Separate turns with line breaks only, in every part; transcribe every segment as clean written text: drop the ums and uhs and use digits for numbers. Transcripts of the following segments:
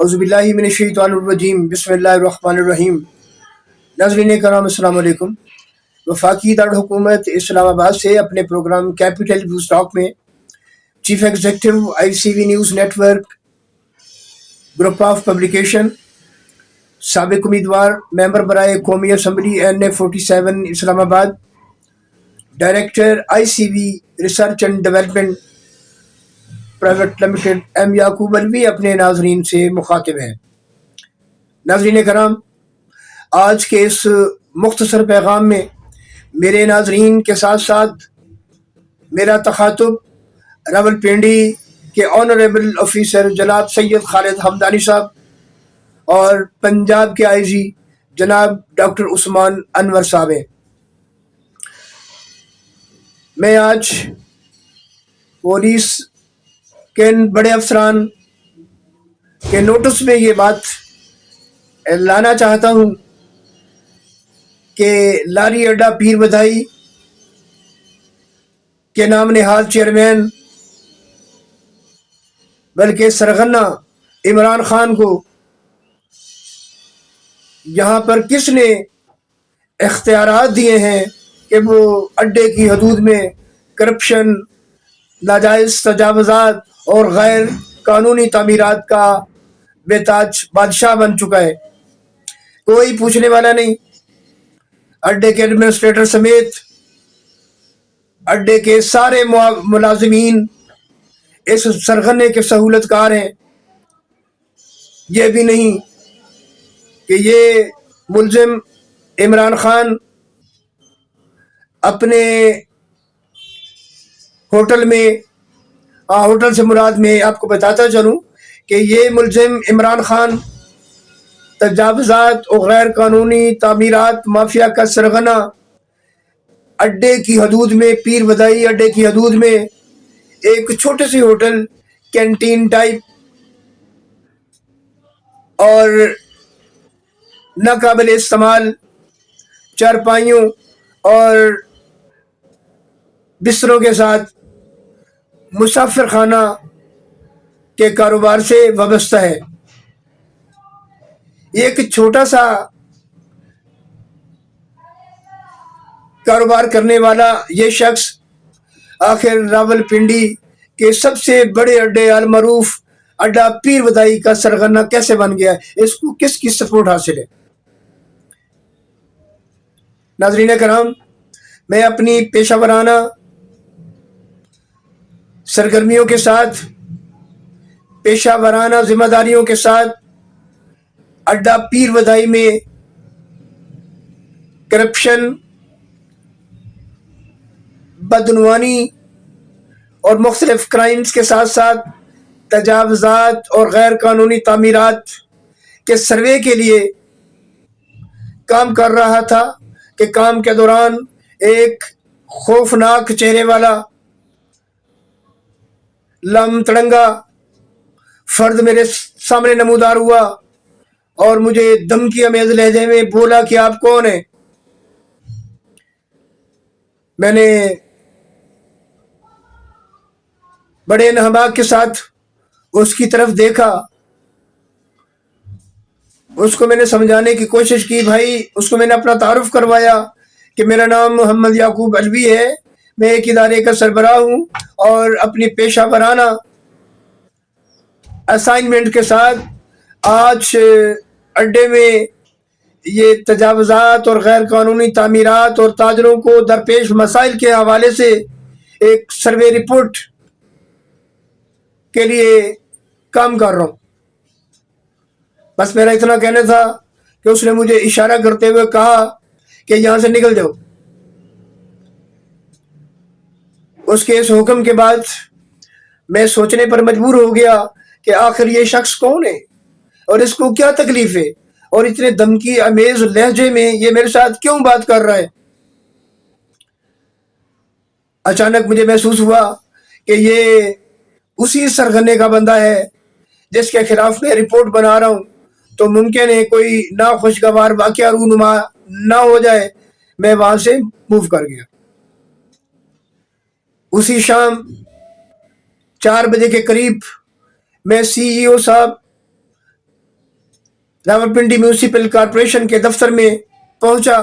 اعوذ باللہ من الشیطان الرجیم بسم اللہ الرحمن الرحیم۔ ناظرین کرام السلام علیکم۔ وفاقی دارالحکومت اسلام آباد سے اپنے پروگرام کیپٹل نیوز ٹاک میں chief executive I C V news network group of publication, سابق امیدوار ممبر برائے قومی assembly NA47 Islamabad, director I C V research and development private limited M Yaqub Alvi اپنے ناظرین سے مخاطب ہیں۔ ناظرین کرام، آج کے اس مختصر پیغام میں میرے ناظرین کے ساتھ ساتھ میرا تخاطب راولپنڈی کے آنریبل آفیسر جناب سید خالد حمدانی صاحب اور پنجاب کے آئی جی جناب ڈاکٹر عثمان انور صاحب ہیں۔ میں آج پولیس کے ان بڑے افسران کے نوٹس میں یہ بات لانا چاہتا ہوں کہ لاری اڈا پیر بدائی کے نام نہاد چیئرمین بلکہ سرغنہ عمران خان کو یہاں پر کس نے اختیارات دیے ہیں کہ وہ اڈے کی حدود میں کرپشن، ناجائز تجاوزات اور غیر قانونی تعمیرات کا بے تاج بادشاہ بن چکا ہے؟ کوئی پوچھنے والا نہیں۔ اڈے کے ایڈمنسٹریٹر سمیت اڈے کے سارے ملازمین اس سرغنے کے سہولت کار ہیں۔ یہ بھی نہیں کہ یہ ملزم عمران خان اپنے ہوٹل میں، ہوٹل سے مراد میں آپ کو بتاتا چلوں کہ یہ ملزم عمران خان تجاوزات اور غیر قانونی تعمیرات مافیا کا سرغنہ اڈے کی حدود میں، پیر بدائی اڈے کی حدود میں ایک چھوٹے سی ہوٹل، کینٹین ٹائپ اور ناقابل استعمال چارپائیوں اور بستروں کے ساتھ مسافر خانہ کے کاروبار سے وابستہ ہے۔ ایک چھوٹا سا کاروبار کرنے والا یہ شخص آخر راولپنڈی کے سب سے بڑے اڈے المعروف اڈا پیر بدائی کا سرغنہ کیسے بن گیا؟ اس کو کس کی سپورٹ حاصل ہے؟ ناظرین کرام، میں اپنی پیشہ ورانہ سرگرمیوں کے ساتھ، پیشہ ورانہ ذمہ داریوں کے ساتھ اڈا پیر بدائی میں کرپشن، بدعنوانی اور مختلف کرائمز کے ساتھ ساتھ تجاوزات اور غیر قانونی تعمیرات کے سروے کے لیے کام کر رہا تھا کہ کام کے دوران ایک خوفناک چہرے والا لم تڑنگا فرد میرے سامنے نمودار ہوا اور مجھے دھمکی آمیز لہجے میں بولا کہ آپ کون ہیں؟ میں نے بڑے انہماک کے ساتھ اس کی طرف دیکھا، اس کو میں نے سمجھانے کی کوشش کی۔ بھائی، اس کو میں نے اپنا تعارف کروایا کہ میرا نام محمد یعقوب الوی ہے، میں ایک ادارے کا سربراہ ہوں اور اپنی پیشہ ورانہ اسائنمنٹ کے ساتھ آج اڈے میں یہ تجاوزات اور غیر قانونی تعمیرات اور تاجروں کو درپیش مسائل کے حوالے سے ایک سروے رپورٹ کے لیے کام کر رہا ہوں۔ بس میرا اتنا کہنا تھا کہ اس نے مجھے اشارہ کرتے ہوئے کہا کہ یہاں سے نکل جاؤ۔ اس کے اس حکم کے بعد میں سوچنے پر مجبور ہو گیا کہ آخر یہ شخص کون ہے اور اس کو کیا تکلیف ہے اور اتنے دھمکی امیز لہجے میں یہ میرے ساتھ کیوں بات کر رہا ہے۔ اچانک مجھے محسوس ہوا کہ یہ اسی سرغنے کا بندہ ہے جس کے خلاف میں رپورٹ بنا رہا ہوں، تو ممکن ہے کوئی ناخوشگوار واقعہ رونما نہ ہو جائے۔ میں وہاں سے موو کر گیا۔ اسی شام 4 بجے کے قریب میں سی ای او صاحب راولپنڈی میونسپل کارپوریشن کے دفتر میں پہنچا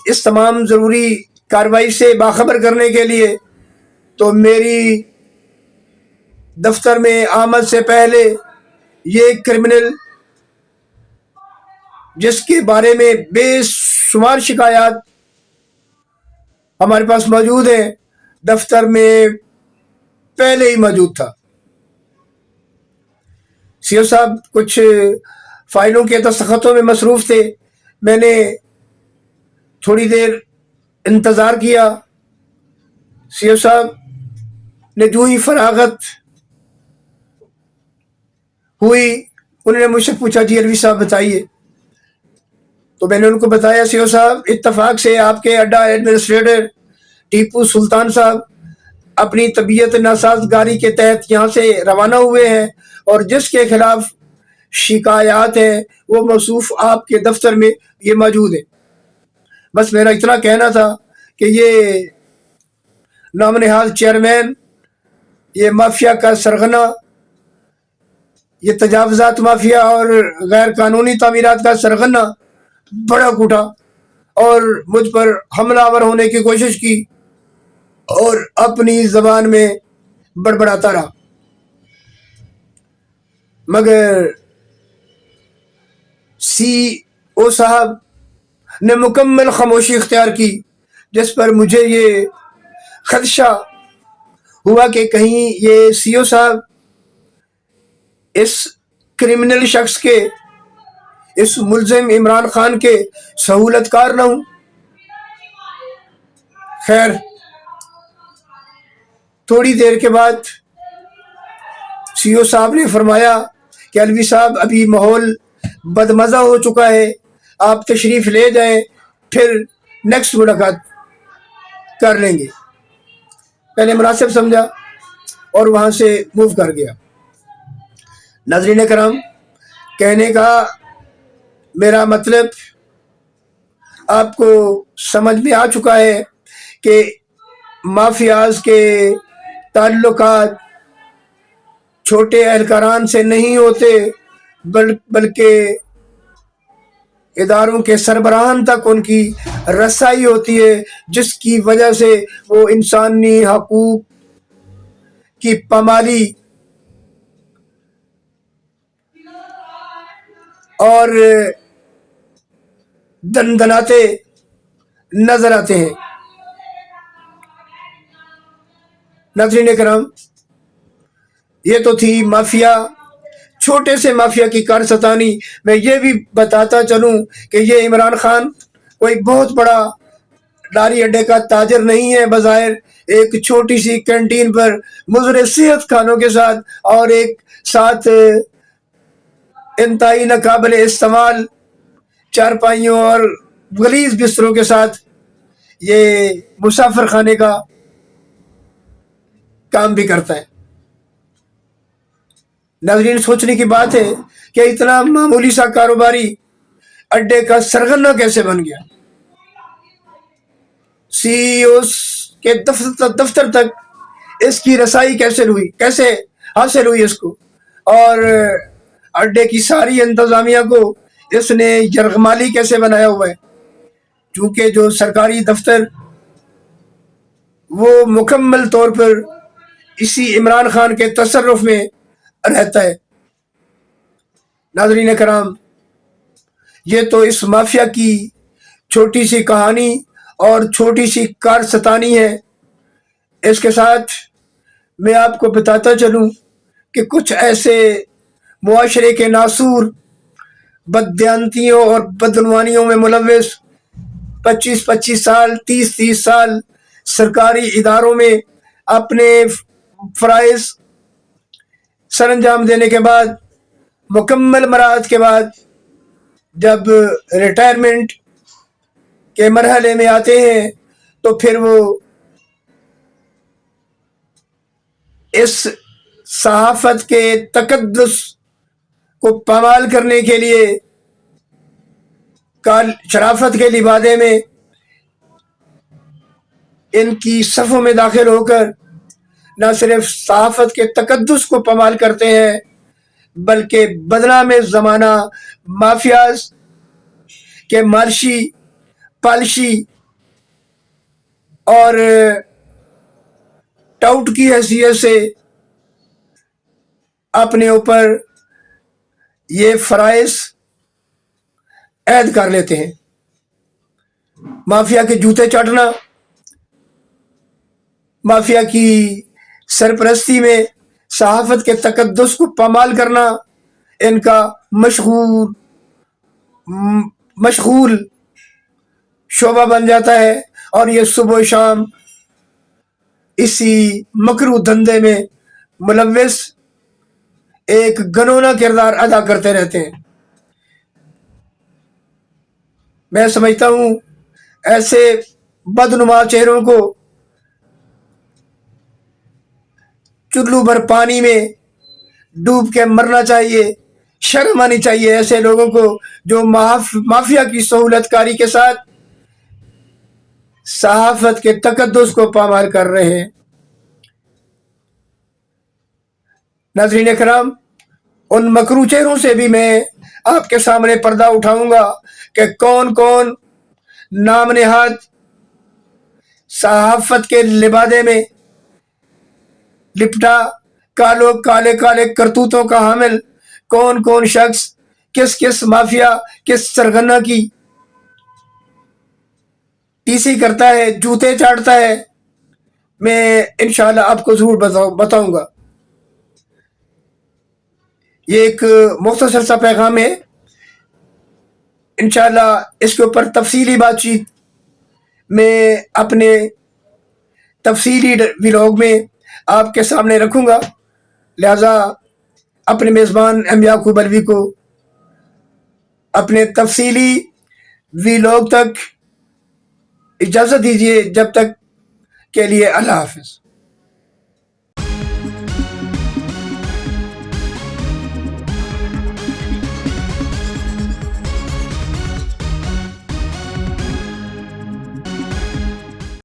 اس تمام ضروری کارروائی سے باخبر کرنے کے لیے، تو میری دفتر میں آمد سے پہلے یہ کرمنل، جس کے بارے میں بے شمار شکایات ہمارے پاس موجود ہیں، دفتر میں پہلے ہی موجود تھا۔ سی او صاحب کچھ فائلوں کے دستخطوں میں مصروف تھے۔ میں نے تھوڑی دیر انتظار کیا۔ سی او صاحب نے جو ہی فراغت ہوئی، انہوں نے مجھ سے پوچھا جی الوی صاحب بتائیے۔ تو میں نے ان کو بتایا سی او صاحب اتفاق سے آپ کے اڈا ایڈمنسٹریٹر ٹیپو سلطان صاحب اپنی طبیعت ناسازگاری کے تحت یہاں سے روانہ ہوئے ہیں، اور جس کے خلاف شکایات ہیں وہ موصوف آپ کے دفتر میں یہ موجود ہے۔ بس میرا اتنا کہنا تھا کہ یہ نام نہاد چیئرمین، یہ مافیا کا سرغنہ، یہ تجاوزات مافیا اور غیر قانونی تعمیرات کا سرغنہ بڑا کوٹا اور مجھ پر حملہ آور ہونے کی کوشش کی اور اپنی زبان میں بڑبڑاتا رہا، مگر سی او صاحب نے مکمل خاموشی اختیار کی، جس پر مجھے یہ خدشہ ہوا کہ کہیں یہ سی او صاحب اس کرمنل شخص کے، اس ملزم عمران خان کے سہولت کار نہ ہوں۔ خیر، تھوڑی دیر کے بعد سی او صاحب نے فرمایا کہ الوی صاحب ابھی ماحول بدمزہ ہو چکا ہے، آپ تشریف لے جائیں، پھر نیکسٹ ملاقات کر لیں گے۔ میں نے مناسب سمجھا اور وہاں سے موو کر گیا۔ ناظرین کرام، کہنے کا میرا مطلب آپ کو سمجھ میں آ چکا ہے کہ مافیاز کے تعلقات چھوٹے اہلکاران سے نہیں ہوتے، بلکہ اداروں کے سربراہان تک ان کی رسائی ہوتی ہے، جس کی وجہ سے وہ انسانی حقوق کی پامالی اور دندناتے نظر آتے ہیں۔ ناظرین کرام، یہ تو تھی مافیا، چھوٹے سے مافیا کی کارستانی۔ میں یہ بھی بتاتا چلوں کہ یہ عمران خان کوئی بہت بڑا لاری اڈے کا تاجر نہیں ہے، بظاہر ایک چھوٹی سی کینٹین پر مضر صحت کھانوں کے ساتھ اور ایک ساتھ انتہائی ناقابل استعمال چارپائیوں اور غلیظ بستروں کے ساتھ یہ مسافر خانے کا کام بھی کرتا ہے۔ ناظرین، سوچنے کی بات ہے کہ اتنا معمولی سا کاروباری اڈے کا سرغنہ کیسے بن گیا، سی او کے دفتر تک اس کی رسائی کیسے حاصل ہوئی اس کو، اور اڈے کی ساری انتظامیہ کو اس نے یرغمالی کیسے بنایا ہوا ہے، چونکہ جو سرکاری دفتر وہ مکمل طور پر اسی عمران خان کے تصرف میں رہتا ہے۔ ناظرین کرام، یہ تو اس مافیا کی چھوٹی سی کہانی اور چھوٹی سی کارستانی ہے۔ اس کے ساتھ میں آپ کو بتاتا چلوں کہ کچھ ایسے معاشرے کے ناسور بددیانتیوں اور بدعنوانیوں میں ملوث 25 سال 30 سال سرکاری اداروں میں اپنے فرائض سر انجام دینے کے بعد، مکمل مراحت کے بعد جب ریٹائرمنٹ کے مرحلے میں آتے ہیں تو پھر وہ اس صحافت کے تقدس کو پامال کرنے کے لیے شرافت کے لبادے میں ان کی صفوں میں داخل ہو کر نہ صرف صحافت کے تقدس کو پامال کرتے ہیں، بلکہ بدنام زمانہ مافیاز کے مالشی پالشی اور ٹاؤٹ کی حیثیت سے اپنے اوپر یہ فرائض عائد کر لیتے ہیں۔ مافیا کے جوتے چاٹنا، مافیا کی سرپرستی میں صحافت کے تقدس کو پامال کرنا ان کا مشغول شعبہ بن جاتا ہے، اور یہ صبح و شام اسی مکروہ دھندے میں ملوث ایک گنونا کردار ادا کرتے رہتے ہیں۔ میں سمجھتا ہوں ایسے بدنما چہروں کو چلو بھر پانی میں ڈوب کے مرنا چاہیے، شرم آنی چاہیے ایسے لوگوں کو جو مافیا کی سہولت کاری کے ساتھ صحافت کے تقدس کو پامال کر رہے ہیں۔ ناظرین کرام، ان مکروہ چہروں سے بھی میں آپ کے سامنے پردہ اٹھاؤں گا کہ کون کون نام نہاد صحافت کے لبادے میں لپٹا کالے کالے کرتوتوں کا حامل کون کون شخص کس کس مافیا کس سرغنہ کی ٹیسی کرتا ہے، جوتے چاٹتا ہے، میں انشاءاللہ آپ کو ضرور بتاؤں گا۔ یہ ایک مختصر سا پیغام ہے، انشاءاللہ اس کے اوپر تفصیلی بات چیت میں اپنے تفصیلی ولاگ میں آپ کے سامنے رکھوں گا، لہذا اپنے میزبان ایم یعقوب علوی کو اپنے تفصیلی ولاگ تک اجازت دیجیے، جب تک کے لیے اللہ حافظ۔